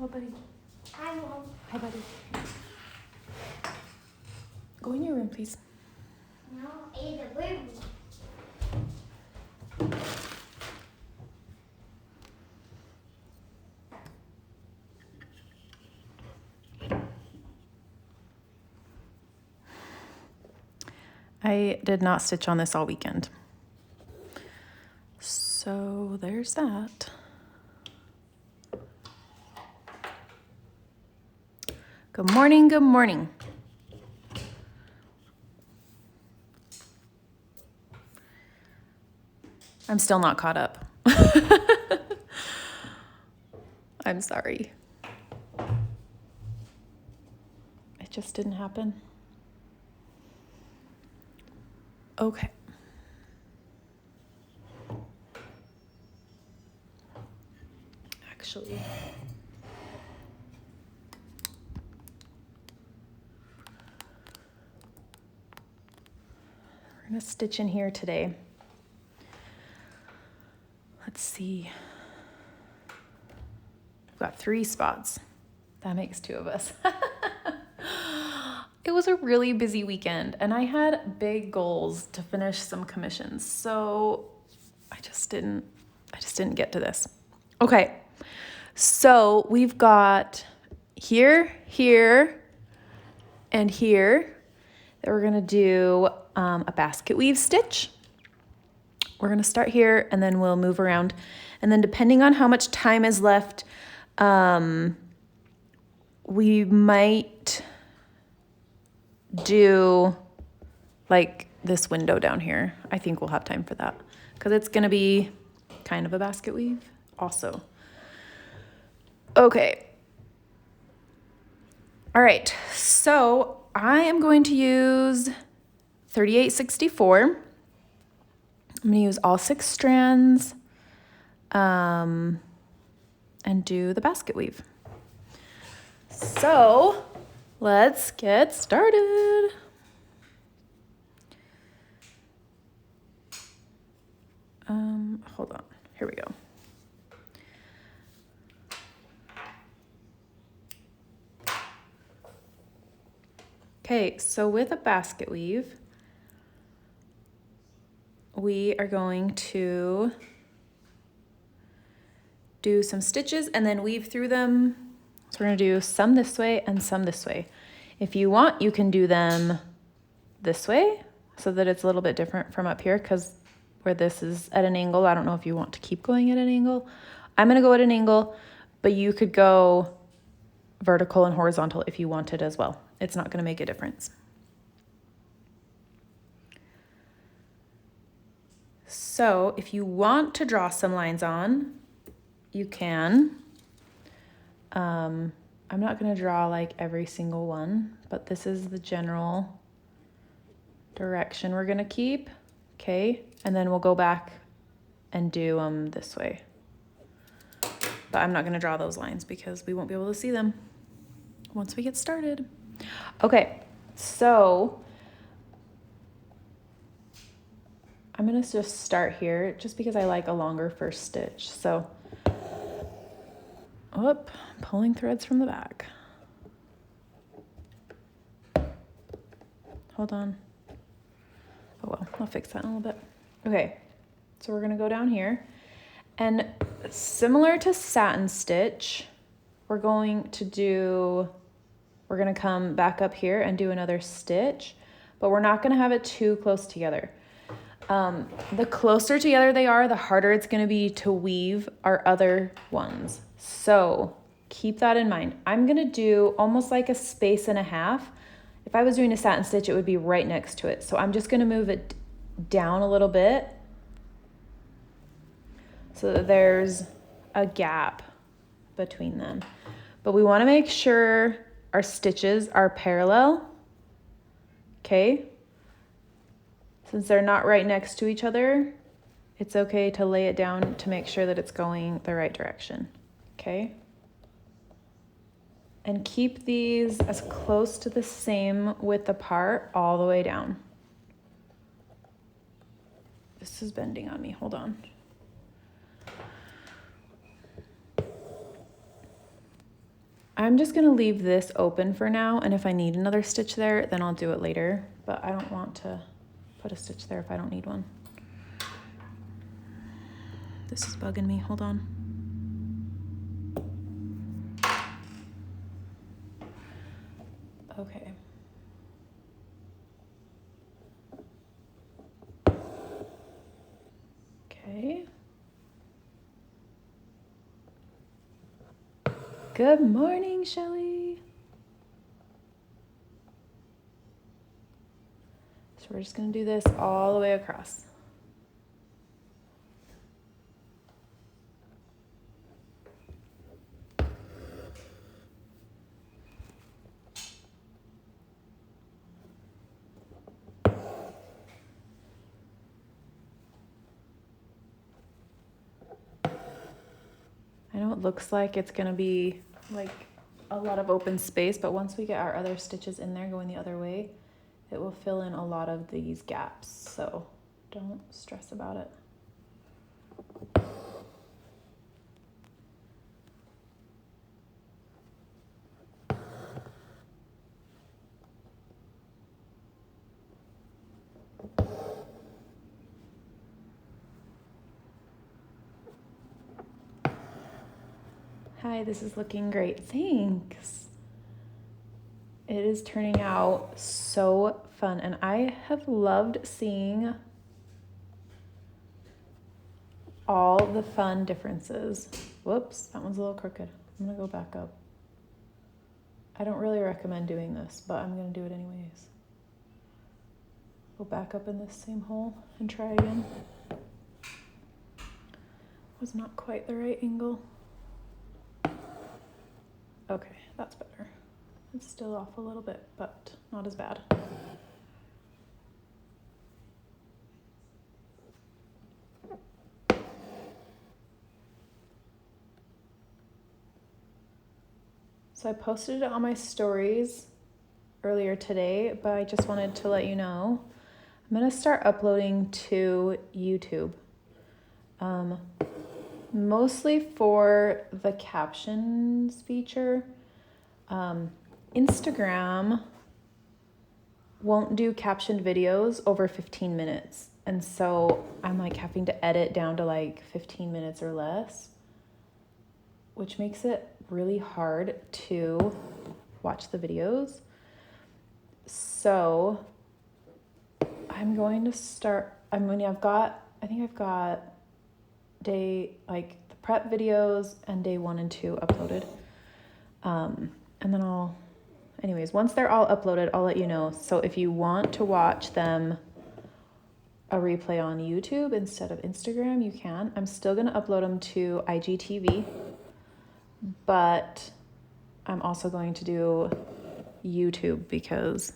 Oh, buddy. Hi, Mom. Hi, buddy. Go in your room, please. No, in the room. I did not stitch on this all weekend. So there's that. Good morning, good morning. I'm still not caught up. I'm sorry. It just didn't happen. Okay. Actually, we're gonna stitch in here today. Let's see. We've got 3 spots. That makes 2 of us. It was a really busy weekend and I had big goals to finish some commissions. So I just didn't get to this. Okay. So we've got here, here, and here that we're gonna do a basket weave stitch. We're gonna start here and then we'll move around. And then depending on how much time is left, we might do like this window down here. I think we'll have time for that because it's gonna be kind of a basket weave also. Okay. All right, so I am going to use 3864. I'm gonna use all 6 strands and do the basket weave. So let's get started. Hold on, here we go. Okay, so with a basket weave, we are going to do some stitches and then weave through them. So we're gonna do some this way and some this way. If you want, you can do them this way so that it's a little bit different from up here because where this is at an angle, I don't know if you want to keep going at an angle. I'm gonna go at an angle, but you could go vertical and horizontal if you wanted as well. It's not gonna make a difference. So if you want to draw some lines on, you can. I'm not gonna draw like every single one, but this is the general direction we're gonna keep, okay? And then we'll go back and do them this way. But I'm not gonna draw those lines because we won't be able to see them once we get started. Okay, so I'm gonna just start here just because I like a longer first stitch. So, pulling threads from the back. Hold on. Oh well, I'll fix that in a little bit. Okay, so we're gonna go down here. And similar to Satin Stitch, we're gonna come back up here and do another stitch, but we're not gonna have it too close together. The closer together they are, the harder it's gonna be to weave our other ones. So keep that in mind. I'm gonna do almost like a space and a half. If I was doing a satin stitch, it would be right next to it. So I'm just gonna move it down a little bit so that there's a gap between them. But we wanna make sure our stitches are parallel, okay? Since they're not right next to each other, it's okay to lay it down to make sure that it's going the right direction, okay? And keep these as close to the same width apart all the way down. This is bending on me, hold on. I'm just gonna leave this open for now, and if I need another stitch there, then I'll do it later, but I don't want to put a stitch there if I don't need one. This is bugging me, hold on. Okay. Okay. Good morning, Shelly. So we're just gonna do this all the way across. I know it looks like it's gonna be like a lot of open space, but once we get our other stitches in there going the other way, it will fill in a lot of these gaps, so don't stress about it. Hi, this is looking great. Thanks. It is turning out so fun, and I have loved seeing all the fun differences. Whoops, that one's a little crooked. I'm gonna go back up. I don't really recommend doing this, but I'm gonna do it anyways. Go back up in this same hole and try again. Was not quite the right angle. Okay, that's better. It's still off a little bit, but not as bad. So I posted it on my stories earlier today, but I just wanted to let you know I'm gonna start uploading to YouTube. Mostly for the captions feature. Instagram won't do captioned videos over 15 minutes. And so I'm like having to edit down to like 15 minutes or less, which makes it really hard to watch the videos. So I'm going to start, I think I've got day, like the prep videos and day 1 and 2 uploaded. And then anyways, once they're all uploaded, I'll let you know. So if you want to watch them a replay on YouTube instead of Instagram, you can. I'm still going to upload them to IGTV, but I'm also going to do YouTube because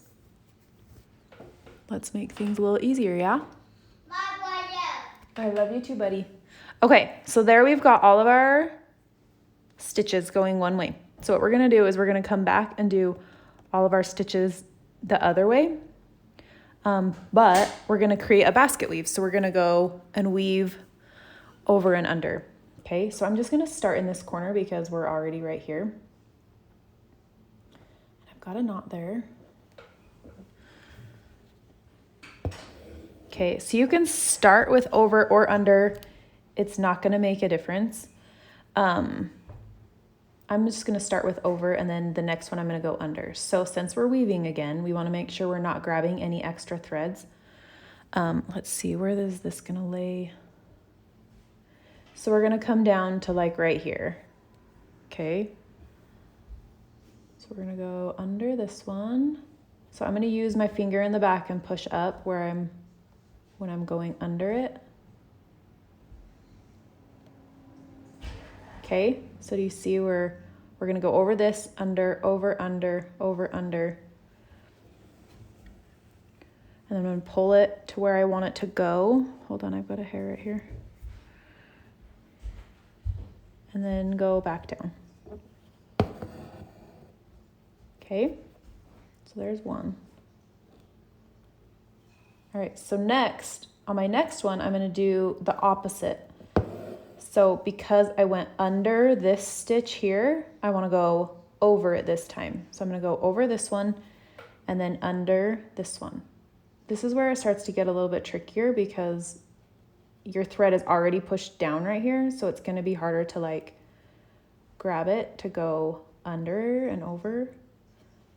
let's make things a little easier, yeah? I love you too, buddy. Okay, so there we've got all of our stitches going one way. So what we're gonna do is we're gonna come back and do all of our stitches the other way. But we're gonna create a basket weave. So we're gonna go and weave over and under. Okay, so I'm just gonna start in this corner because we're already right here. And I've got a knot there. Okay, so you can start with over or under. It's not gonna make a difference. I'm just gonna start with over, and then the next one I'm gonna go under. So since we're weaving again, we wanna make sure we're not grabbing any extra threads. Let's see, where is this gonna lay? So we're gonna come down to like right here, okay? So we're gonna go under this one. So I'm gonna use my finger in the back and push up when I'm going under it. Okay, so do you see where we're gonna go over this, under, over, under, over, under. And then I'm gonna pull it to where I want it to go. Hold on, I've got a hair right here. And then go back down. Okay, so there's one. All right, so next, on my next one, I'm gonna do the opposite. So because I went under this stitch here, I wanna go over it this time. So I'm going to go over this one and then under this one. This is where it starts to get a little bit trickier because your thread is already pushed down right here. So it's going to be harder to like grab it to go under and over.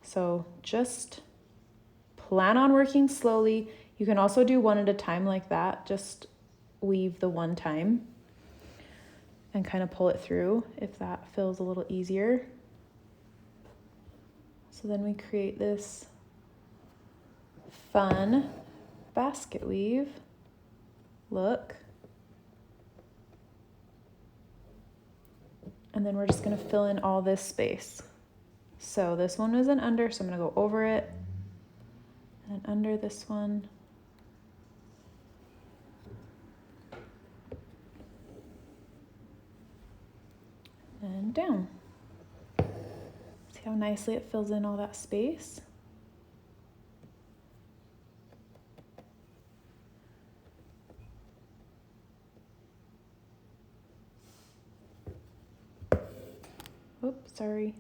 So just plan on working slowly. You can also do one at a time like that. Just weave the one time and kind of pull it through if that feels a little easier. So then we create this fun basket weave look. And then we're just gonna fill in all this space. So this one was an under, so I'm gonna go over it and under this one. And down. See how nicely it fills in all that space? Oops, sorry.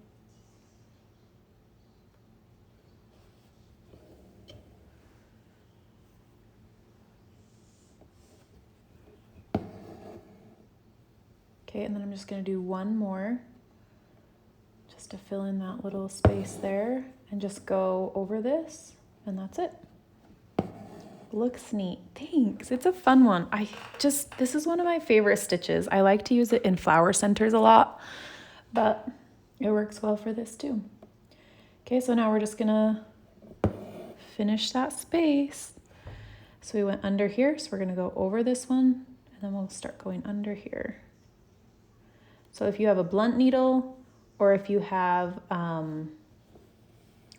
Okay, and then I'm just gonna do one more just to fill in that little space there and just go over this, and that's it. Looks neat. Thanks. It's a fun one. This is one of my favorite stitches. I like to use it in flower centers a lot, but it works well for this too. Okay, so now we're just gonna finish that space. So we went under here, so we're gonna go over this one, and then we'll start going under here. So if you have a blunt needle, or if you have,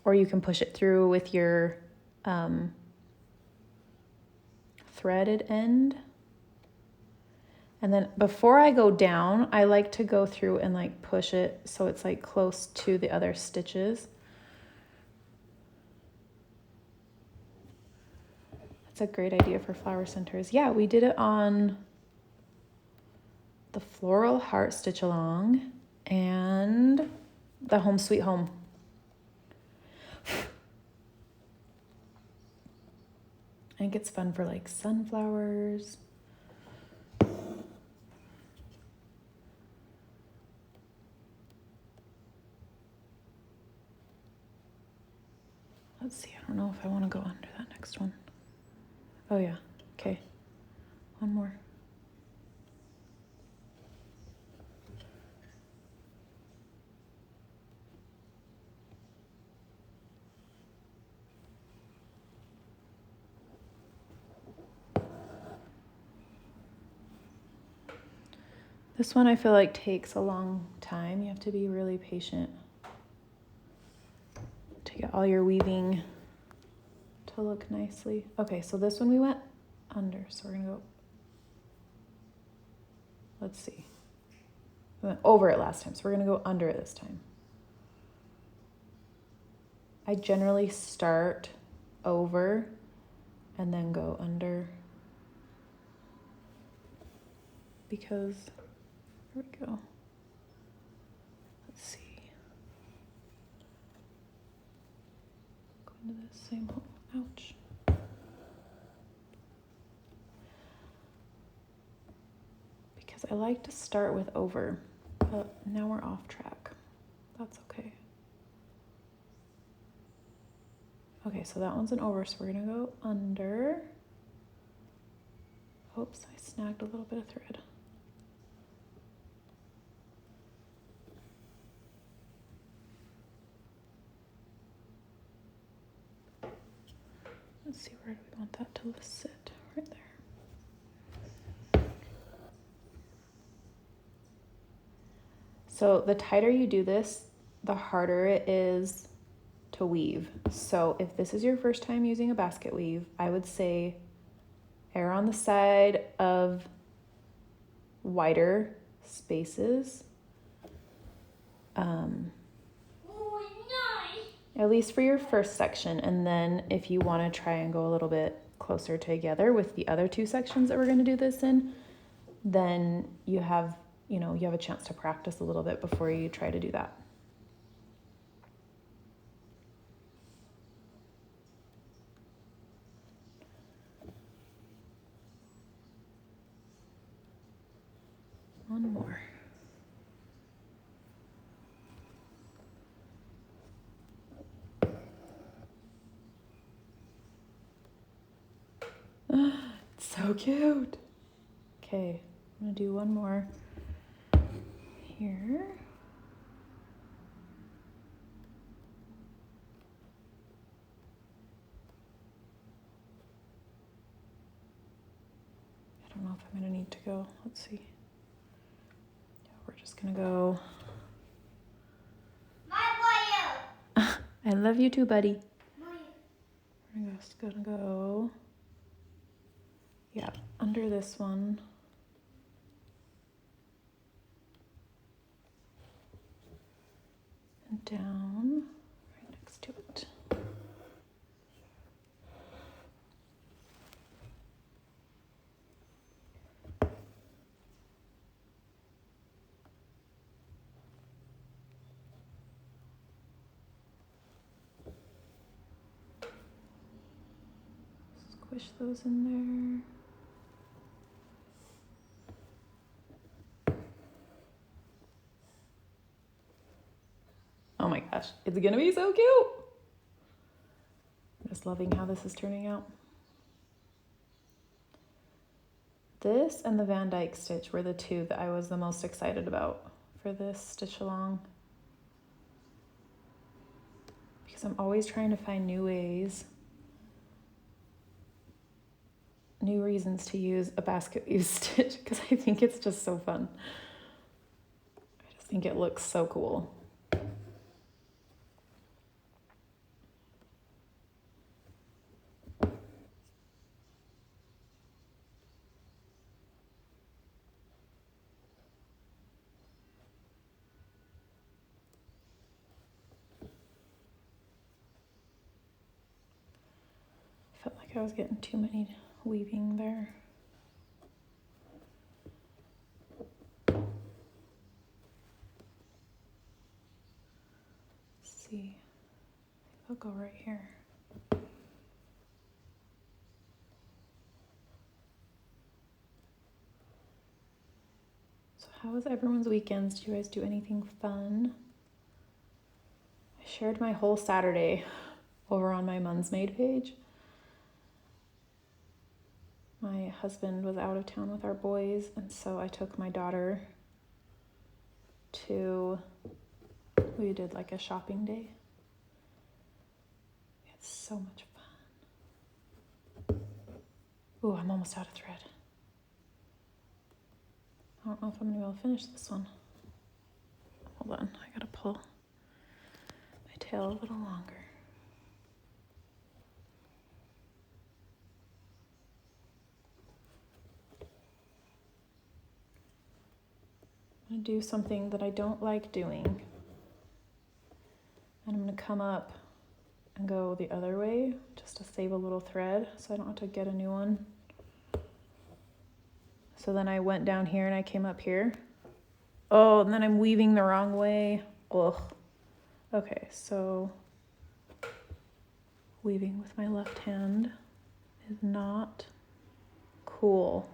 or you can push it through with your threaded end. And then before I go down, I like to go through and like push it so it's like close to the other stitches. That's a great idea for flower centers. Yeah, we did it on the floral heart stitch along and the home sweet home. I think it's fun for like sunflowers. Let's see, I don't know if I want to go under that next one. Oh yeah, okay, one more. This one I feel like takes a long time. You have to be really patient to get all your weaving to look nicely. Okay, so this one we went under, so we're gonna go, let's see. We went over it last time, so we're gonna go under it this time. I generally start over and then go under because, here we go. Let's see. Go into this same hole. Ouch. Because I like to start with over, but now we're off track. That's okay. Okay, so that one's an over, so we're gonna go under. Oops, I snagged a little bit of thread. Let's see, where do we want that to sit? Right there. So the tighter you do this, the harder it is to weave. So if this is your first time using a basket weave, I would say err on the side of wider spaces. At least for your first section, and then if you want to try and go a little bit closer together with the other two sections that we're going to do this in, then you have a chance to practice a little bit before you try to do that. One more. It's so cute. Okay, I'm gonna do one more here. I don't know if I'm gonna need to go. Let's see. Yeah, we're just gonna go. I love you too, buddy. We're just gonna go. Yeah, under this one. And down, right next to it. Squish those in there. Oh my gosh, it's gonna be so cute. I'm just loving how this is turning out. This and the Van Dyke stitch were the two that I was the most excited about for this stitch along. Because I'm always trying to find new ways, new reasons to use a basket weave stitch because I think it's just so fun. I just think it looks so cool. Felt like I was getting too many weaving there. Let's see, I'll go right here. So how was everyone's weekends? Did you guys do anything fun? I shared my whole Saturday over on my Mun's Maid page. My husband was out of town with our boys, and so I took my daughter to, we did like a shopping day. We had so much fun. Ooh, I'm almost out of thread. I don't know if I'm gonna be able to finish this one. Hold on, I gotta pull my tail a little longer. I'm gonna do something that I don't like doing. And I'm gonna come up and go the other way just to save a little thread so I don't have to get a new one. So then I went down here and I came up here. Oh, and then I'm weaving the wrong way. Ugh. Okay, so weaving with my left hand is not cool.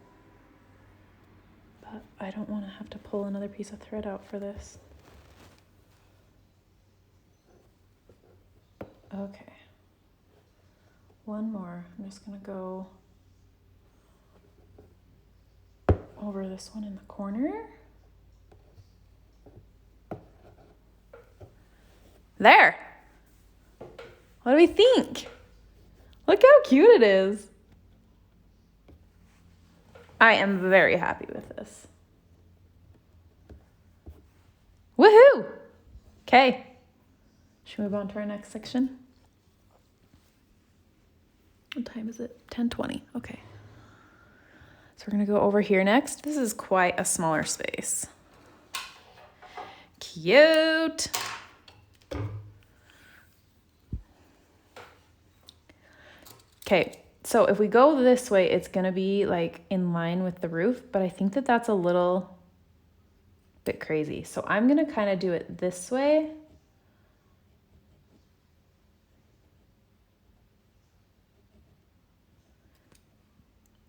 But I don't want to have to pull another piece of thread out for this. Okay. One more. I'm just going to go over this one in the corner. There. What do we think? Look how cute it is. I am very happy with this. Woohoo! Okay. Should we move on to our next section? What time is it? 10:20. Okay. So we're going to go over here next. This is quite a smaller space. Cute. Okay, so if we go this way, it's going to be like in line with the roof, but I think that that's a little bit crazy. So I'm going to kind of do it this way.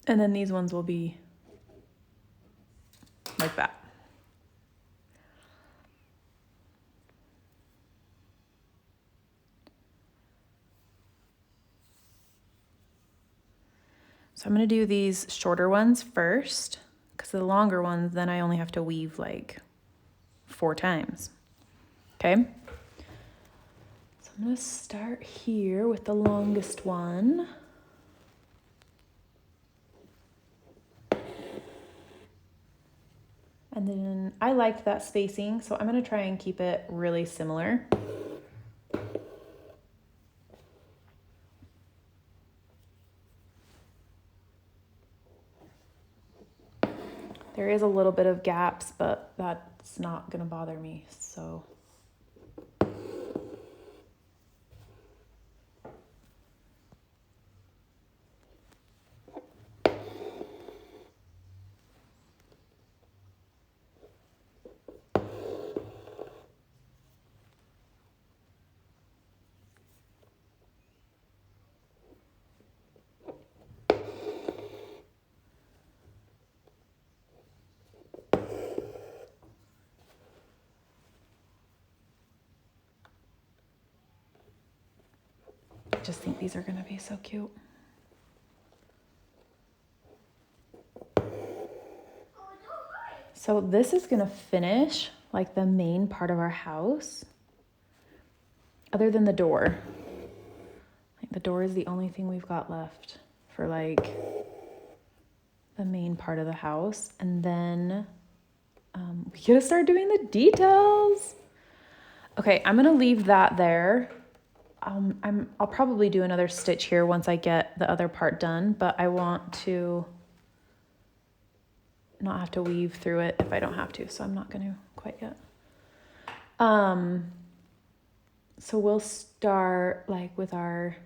And then these ones will be like that. So I'm gonna do these shorter ones first, because the longer ones, then I only have to weave like 4 times. Okay? So I'm gonna start here with the longest one. And then I like that spacing, so I'm gonna try and keep it really similar. There is a little bit of gaps, but that's not gonna bother me, so. I just think these are gonna be so cute. So this is gonna finish like the main part of our house, other than the door. Like the door is the only thing we've got left for like the main part of the house. And then we gotta start doing the details. Okay, I'm gonna leave that there. I'll probably do another stitch here once I get the other part done, but I want to not have to weave through it if I don't have to, so I'm not gonna quite yet. So we'll start like with our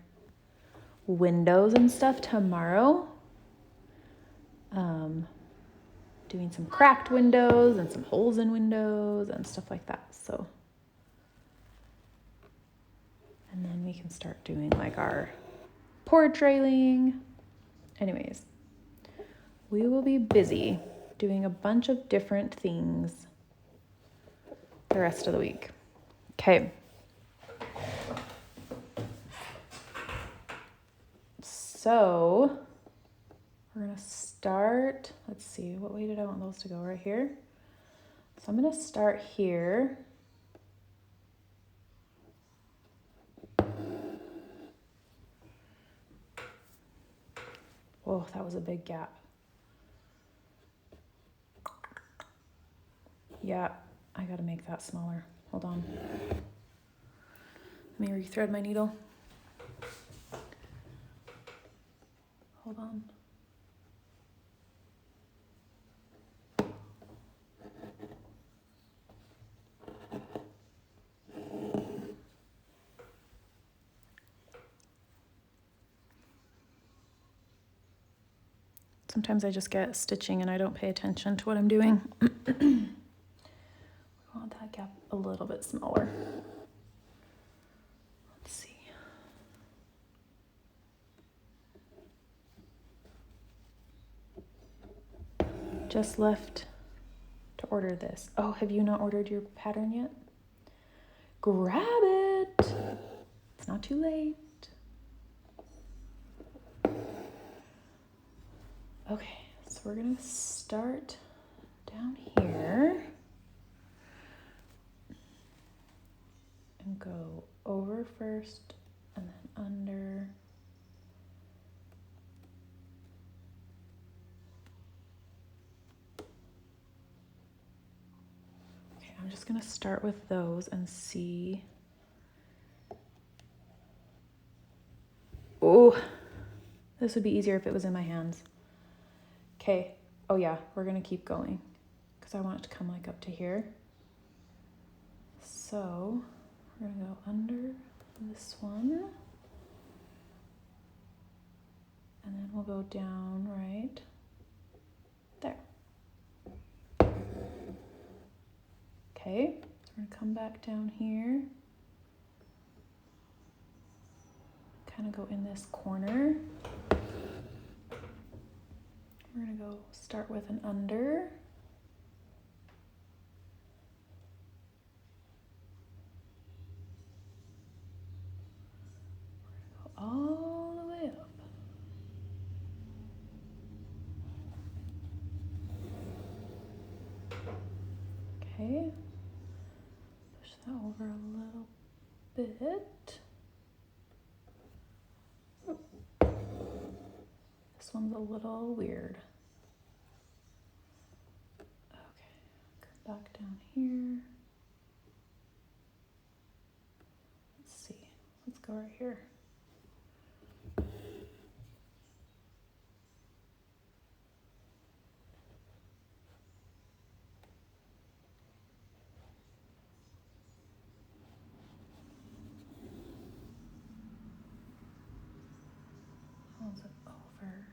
windows and stuff tomorrow. Doing some cracked windows and some holes in windows and stuff like that, so. And then we can start doing like our porch railing. Anyways, we will be busy doing a bunch of different things the rest of the week. Okay. So we're gonna start, let's see, what way did I want those to go? Right here. So I'm gonna start here. Whoa, that was a big gap. Yeah, I gotta make that smaller. Hold on. Let me rethread my needle. Hold on. Sometimes I just get stitching and I don't pay attention to what I'm doing. I want that gap a little bit smaller. Let's see. Just left to order this. Oh, have you not ordered your pattern yet? Grab it. It's not too late. Okay, so we're gonna start down here and go over first and then under. Okay, I'm just gonna start with those and see. Oh, this would be easier if it was in my hands. Okay, oh yeah, we're gonna keep going because I want it to come like up to here. So we're gonna go under this one and then we'll go down right there. Okay, so we're gonna come back down here, kind of go in this corner. We're gonna go start with an under. We're gonna go all the way up. Okay. Push that over a little bit. This one's a little weird. Okay, go back down here. Let's see, let's go right here. Hold it over.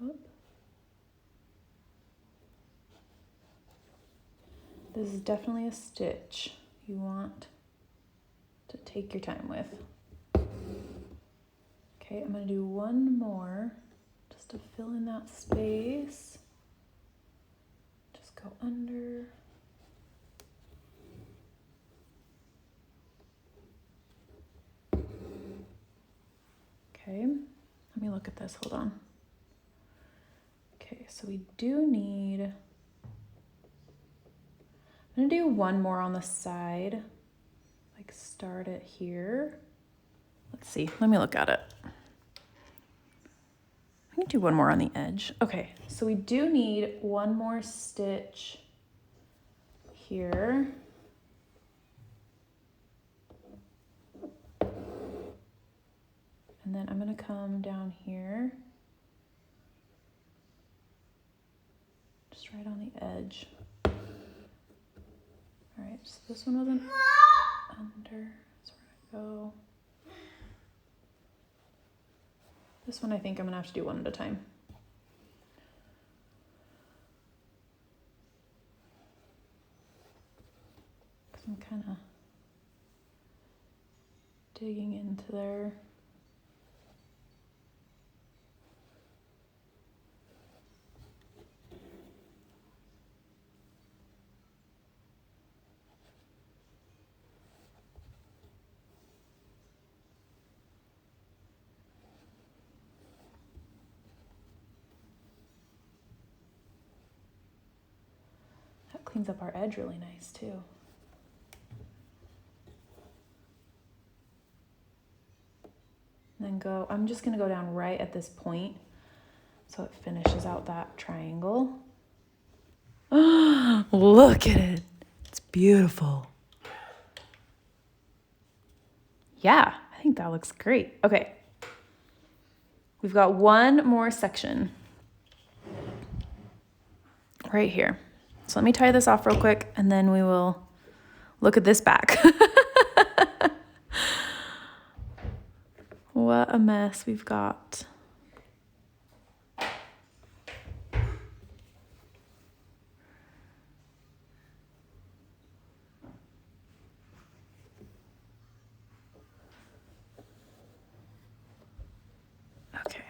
Whoop. This is definitely a stitch you want to take your time with. Okay, I'm gonna do one more just to fill in that space. Just go under. Okay, let me look at this, hold on. Okay, so we do need, I'm gonna do one more on the side, like start it here. Let's see, let me look at it. I can do one more on the edge. Okay, so we do need one more stitch here. And then I'm gonna come down here, just right on the edge. All right, so this one wasn't under, that's where I go. This one I think I'm gonna have to do one at a time. Because I'm kind of digging into there. That cleans up our edge really nice too. And then go, I'm just gonna go down right at this point so it finishes out that triangle. Look at it, it's beautiful. Yeah, I think that looks great. Okay, we've got one more section right here. So let me tie this off real quick and then we will look at this back. What a mess we've got. Okay.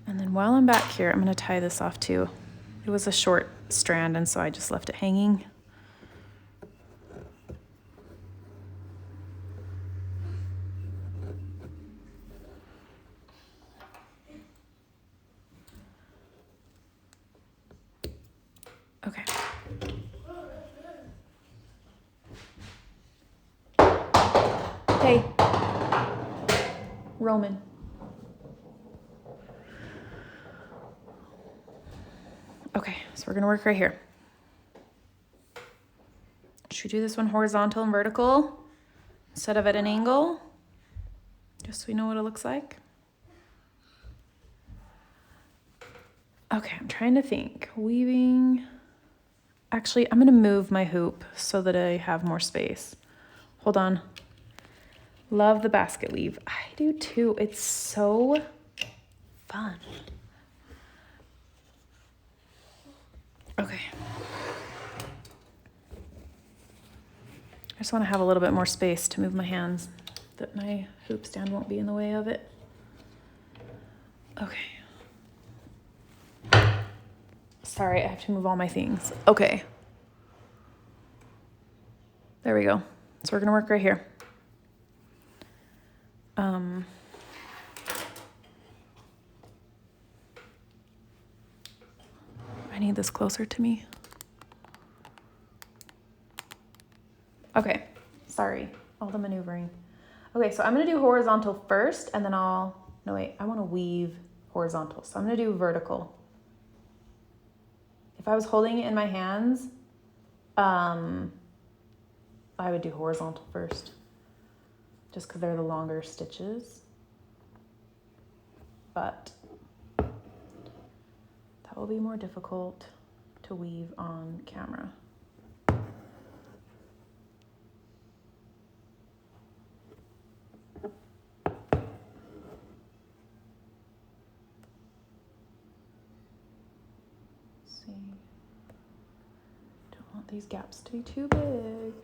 And then while I'm back here, I'm gonna tie this off too. It was a short strand and so I just left it hanging. Okay. Hey, Roman. Okay, so we're gonna work right here. Should we do this one horizontal and vertical instead of at an angle? Just so we know what it looks like. Okay, I'm trying to think. Weaving. Actually, I'm gonna move my hoop so that I have more space. Hold on. Love the basket weave. I do too. It's so fun. Okay. I just want to have a little bit more space to move my hands, that my hoop stand won't be in the way of it. Okay. Sorry, I have to move all my things. Okay. There we go. So we're gonna work right here. I need this closer to me. Okay, sorry, all the maneuvering. Okay, so I'm gonna do horizontal first and then no wait, I wanna weave horizontal. So I'm gonna do vertical. If I was holding it in my hands, I would do horizontal first, just because they're the longer stitches. But that will be more difficult to weave on camera. Let's see, don't want these gaps to be too big.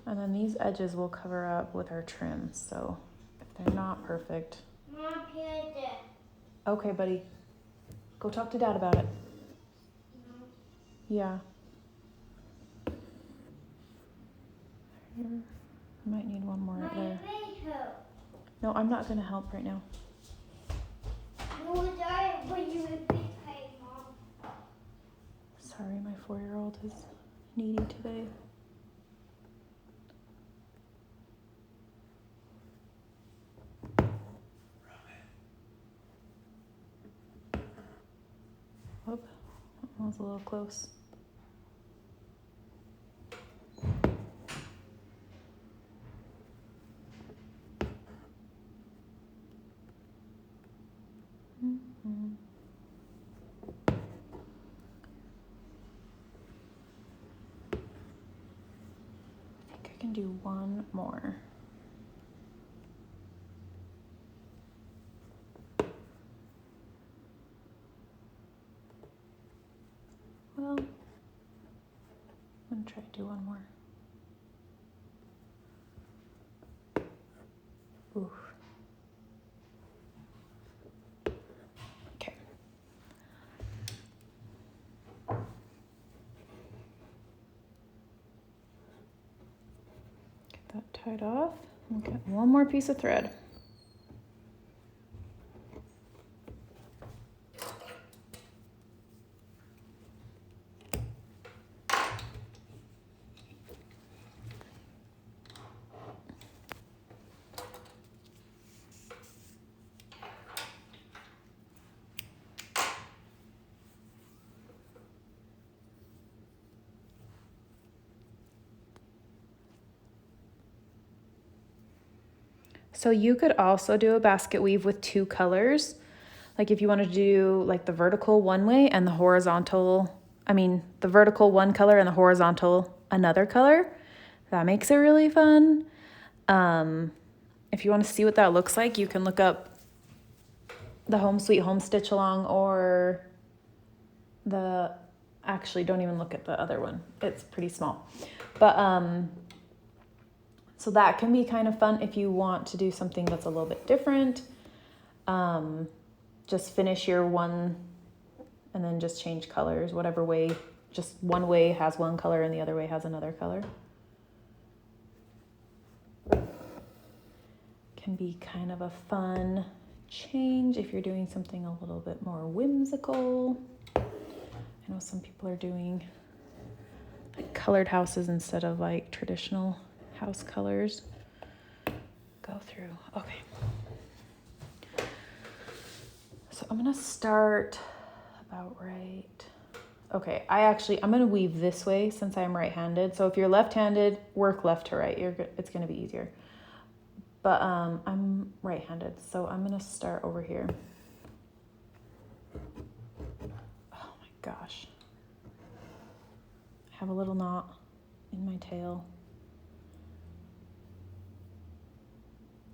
And then these edges will cover up with our trims, so if they're not perfect. Mom, here. Okay, buddy. Go talk to Dad about it. No. Yeah. Here. I might need one more right there. No, I'm not gonna help right now. Sorry, my 4-year-old is needy today. Oh, that was a little close. I think I can do one more. Well, I'm gonna try to do one more. Oof. Okay. Get that tied off. We'll get one more piece of thread. So you could also do a basket weave with 2 colors. Like if you wanted to do like the vertical one way and the horizontal, the vertical one color and the horizontal another color. That makes it really fun. If you want to see what that looks like, you can look up the Home Sweet Home Stitch Along or actually don't even look at the other one. It's pretty small. But so that can be kind of fun if you want to do something that's a little bit different. Just finish your one and then just change colors, whatever way. Just one way has one color and the other way has another color. Can be kind of a fun change if you're doing something a little bit more whimsical. I know some people are doing like colored houses instead of like traditional house colors. Go through. Okay. So I'm gonna start about right. Okay, I'm gonna weave this way since I'm right-handed. So if you're left-handed, work left to right. It's gonna be easier. but I'm right-handed, so I'm gonna start over here. Oh my gosh. I have a little knot in my tail.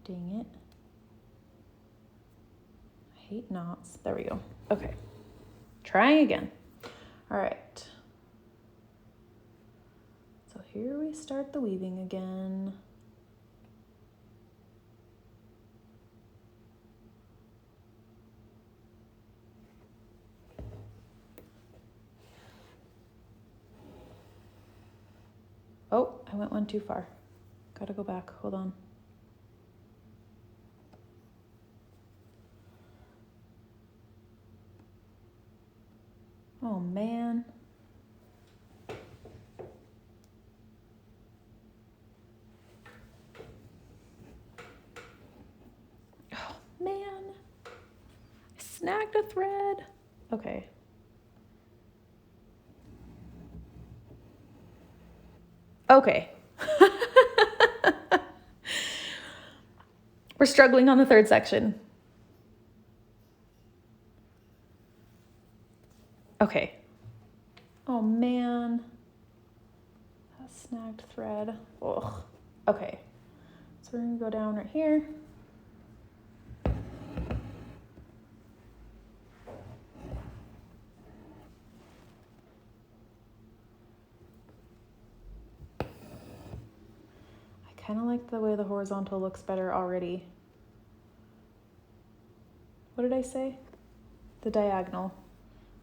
Dang it. I hate knots. There we go. Okay. Trying again. All right. So here we start the weaving again. Oh, I went one too far. Gotta go back. Hold on. Oh man. Oh man. I snagged a thread. Okay. Okay. We're struggling on the third section. Okay. Oh man. That snagged thread. Ugh. Okay. So we're gonna go down right here. I kind of like the way the horizontal looks better already. What did I say? The diagonal.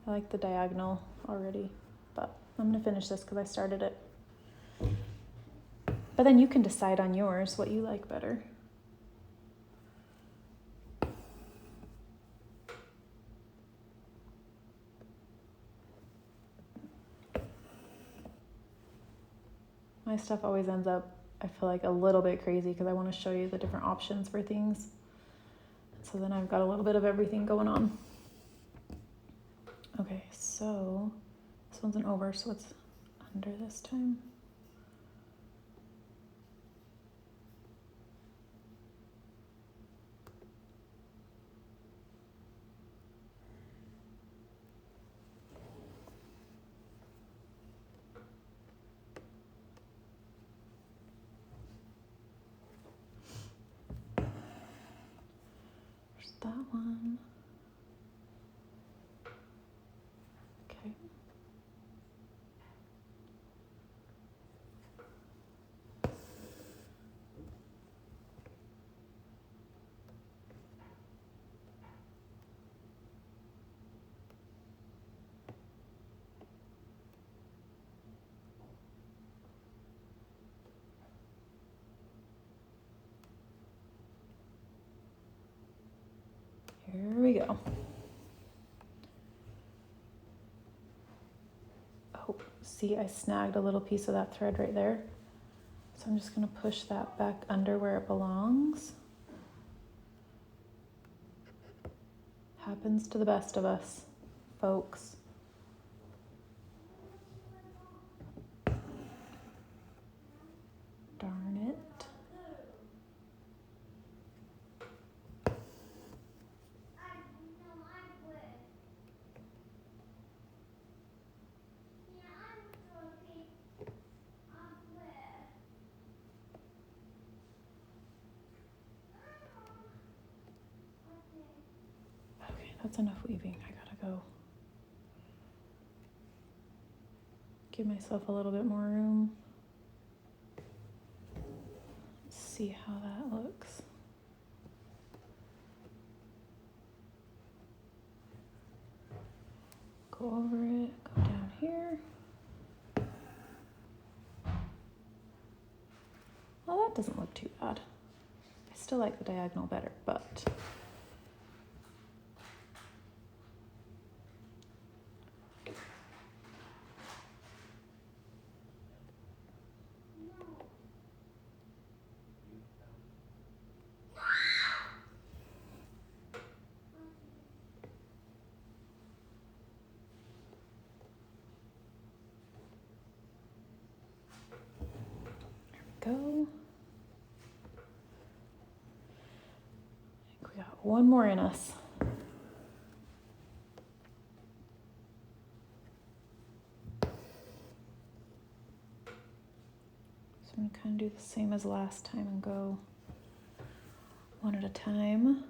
I like the diagonal already, but I'm gonna finish this because I started it. But then you can decide on yours what you like better. My stuff always ends up, I feel like, a little bit crazy because I want to show you the different options for things. So then I've got a little bit of everything going on. Okay, so this one's an over, so it's under this time. There's that one. Okay. Here we go. Oh, see, I snagged a little piece of that thread right there. So I'm just gonna push that back under where it belongs. Happens to the best of us, folks. Darn it. Okay, that's enough weaving. I gotta go. Give myself a little bit more room. See how that looks. Go over it, go down here. Well, that doesn't look too bad. I still like the diagonal better, but go. one more in us. So I'm gonna kind of do the same as last time and go one at a time.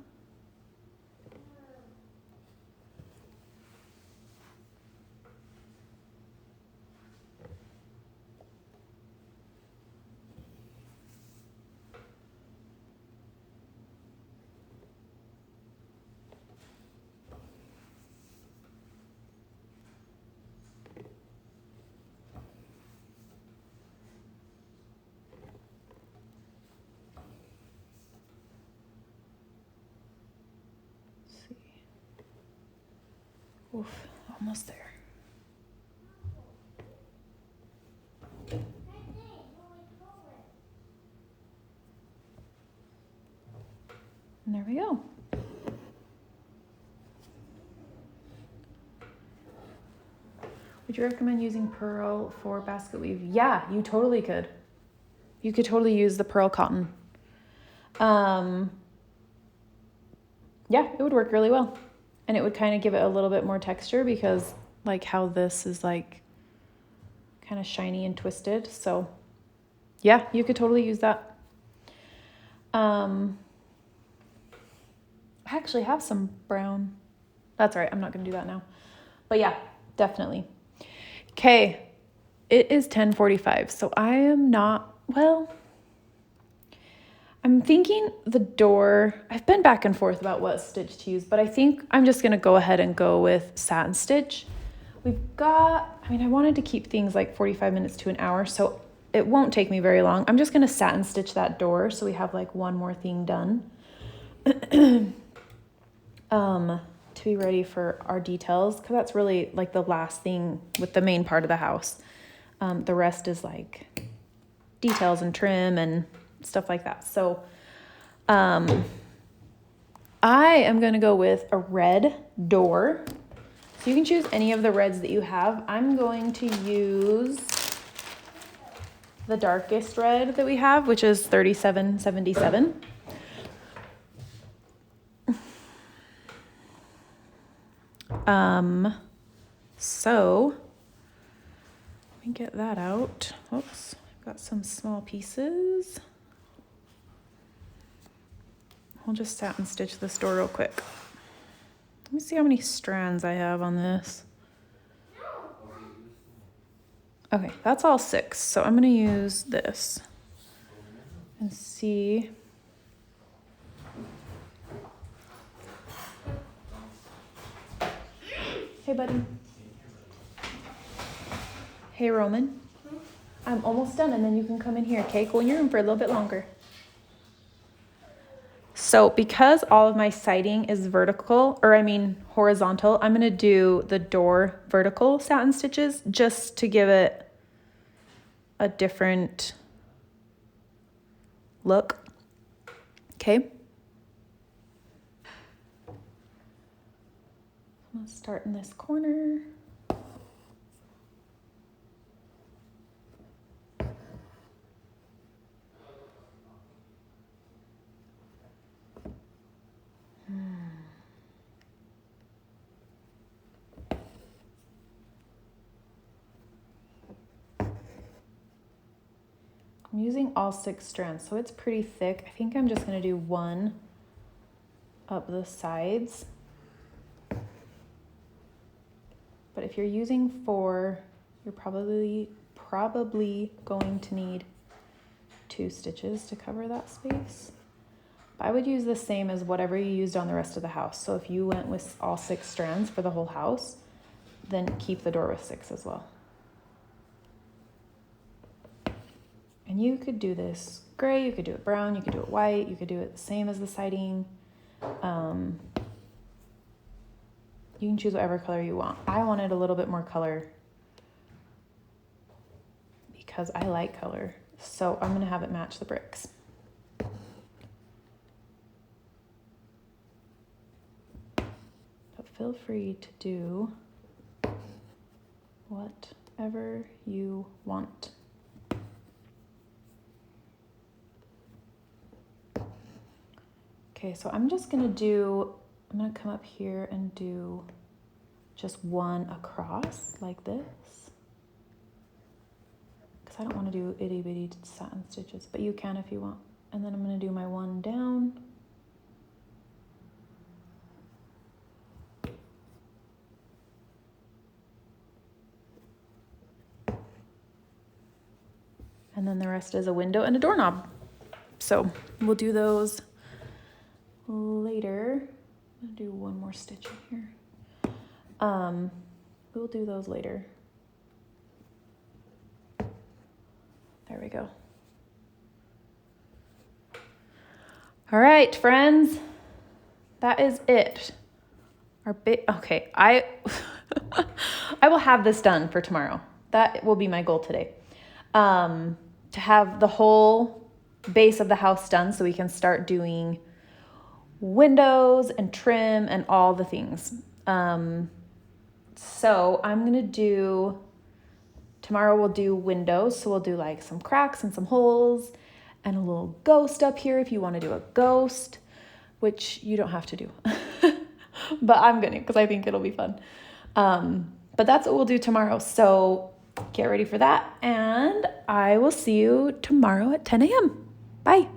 Oof, almost there. And there we go. Would you recommend using pearl for basket weave? Yeah, you totally could. You could totally use the pearl cotton. Yeah, it would work really well. And it would kind of give it a little bit more texture because like how this is like kind of shiny and twisted. So yeah, you could totally use that. I actually have some brown. That's all right. I'm not going to do that now. But yeah, definitely. Okay. It is 10:45. So I am not, well, I'm thinking the door, I've been back and forth about what stitch to use, but I think I'm just going to go ahead and go with Satin Stitch. We've got, I wanted to keep things like 45 minutes to an hour, so it won't take me very long. I'm just going to Satin Stitch that door so we have like one more thing done. To be ready for our details, because that's really like the last thing with the main part of the house. The rest is like details and trim and stuff like that. So I am going to go with a red door. So you can choose any of the reds that you have. I'm going to use the darkest red that we have, which is 3777. So let me get that out. Oops, I've got some small pieces. I'll just satin stitch this door real quick. Let me see how many strands I have on this. Okay, that's all 6. So I'm gonna use this and see. Hey, buddy. Hey, Roman. I'm almost done, and then you can come in here, okay? Go in your room for a little bit longer. So because all of my siding is vertical, horizontal, I'm gonna do the door vertical satin stitches just to give it a different look. Okay. I'm gonna start in this corner. I'm using all 6 strands, so it's pretty thick. I think I'm just gonna do 1 up the sides. But if you're using 4, you're probably going to need 2 stitches to cover that space. I would use the same as whatever you used on the rest of the house. So if you went with all 6 strands for the whole house, then keep the door with 6 as well. And you could do this gray, you could do it brown, you could do it white, you could do it the same as the siding. You can choose whatever color you want. I wanted a little bit more color because I like color. So I'm gonna have it match the bricks. But feel free to do whatever you want. Okay, so I'm gonna come up here and do just one across like this. Because I don't want to do itty bitty satin stitches, but you can if you want. And then I'm gonna do my one down. And then the rest is a window and a doorknob. So we'll do those later. I'm gonna do one more stitch in here. We'll do those later. There we go. All right, friends, that is it. Okay, I will have this done for tomorrow. That will be my goal today. To have the whole base of the house done so we can start doing windows and trim and all the things. So I'm gonna do, tomorrow we'll do windows. So we'll do like some cracks and some holes and a little ghost up here if you want to do a ghost, which you don't have to do, but I'm gonna, because I think it'll be fun. But that's what we'll do tomorrow. So get ready for that. And I will see you tomorrow at 10 a.m. Bye.